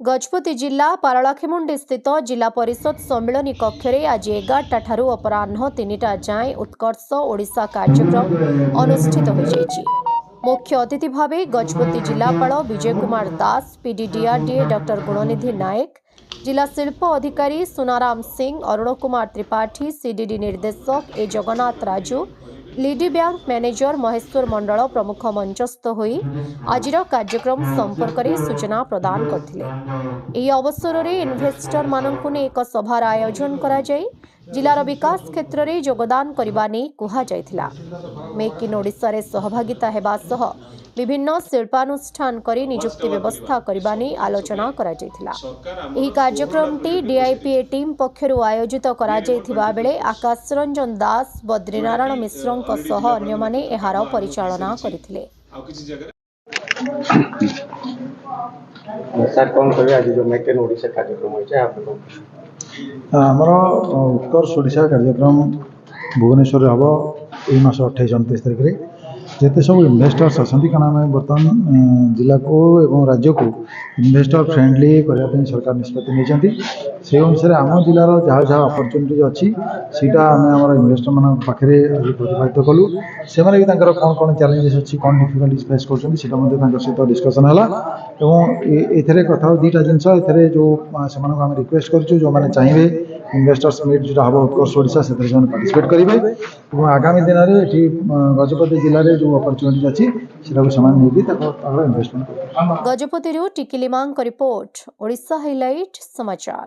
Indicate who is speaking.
Speaker 1: गजपति जिला पारलाखेमुंडी स्थित जिला परिषद सम्मिलनी कक्ष में आज 11टा ठारू अपराह्न 3टा जाए उत्कर्ष ओडिशा कार्यक्रम अनुष्ठित हो जाइछि। मुख्य अतिथि भावे गजपति जिलापाल विजय कुमार दास, पीडीडीआरडीए डॉक्टर गुणनिधि नायक, जिला शिल्प अधिकारी सुनाराम सिंह, अरुण कुमार त्रिपाठी, सीडीडी निर्देशक ए जगन्नाथ राजू, लीडी बैंक मैनेजर महेश्वर मंडल प्रमुख मंचस्थ होई आजिर कार्यक्रम संपर्क में सूचना प्रदान करथिले। अवसर में इन्वेस्टर मानकु ने एक सभार आयोजन करा जाई जिलार विकास क्षेत्र में योगदान करबा नै कुहा जायथिला। मेक इन ओडिशा रे सहभागिता हेबा सह विभिन्न शिल्पानुष्ठान करी नियुक्ति व्यवस्था करबा नै आलोचना करा जायथिला। एही कार्यक्रमटी डीआईपीए टीम पक्षरु आयोजित करा जायथिबा बेले आकाश रंजन दास, बद्रीनारायण मिश्रंक सह अन्य माने एहार परिचालना करथिले।
Speaker 2: सर कौन कहे आज जो मेक इन ओडिशा कार्यक्रम होइछे आपन
Speaker 3: आमर उत्कर्ष ओडिशा कार्यक्रम भुवनेश्वर हम यही मास 28-29 तारिख में जिते सब इन्वेस्टर्स अच्छा कारण बर्तमान जिला को एवं राज्य को इन्वेस्टर फ्रेंडली करने सरकार निष्पत्ति नहीं से अनुसार आम जिलार जहाँ जहाँ अपरच्युनिटी अच्छी सीटा आम इन्वेस्टर मान पाखे प्रतिपादित कलु से कौन कौन चैलेंजेस अच्छी कौन डिफिकल्टीज फेस कर सहित डिस्कसन है एथे कथा दुईटा जिनस ए जो आम रिक्वेस्ट करूँ जो मैंने चाहिए इन्वेस्टर्स मीट जो हम उत्कर्ष ओडिशा से पार्टिसिपेट करेंगे और आगामी दिन में गजपति जिले में जो अपरच्युनिटी अच्छी इन्वेस्टमेंट।
Speaker 1: गजपति टिकिली मांग रिपोर्ट ओडिशा हाइलाइट समाचार।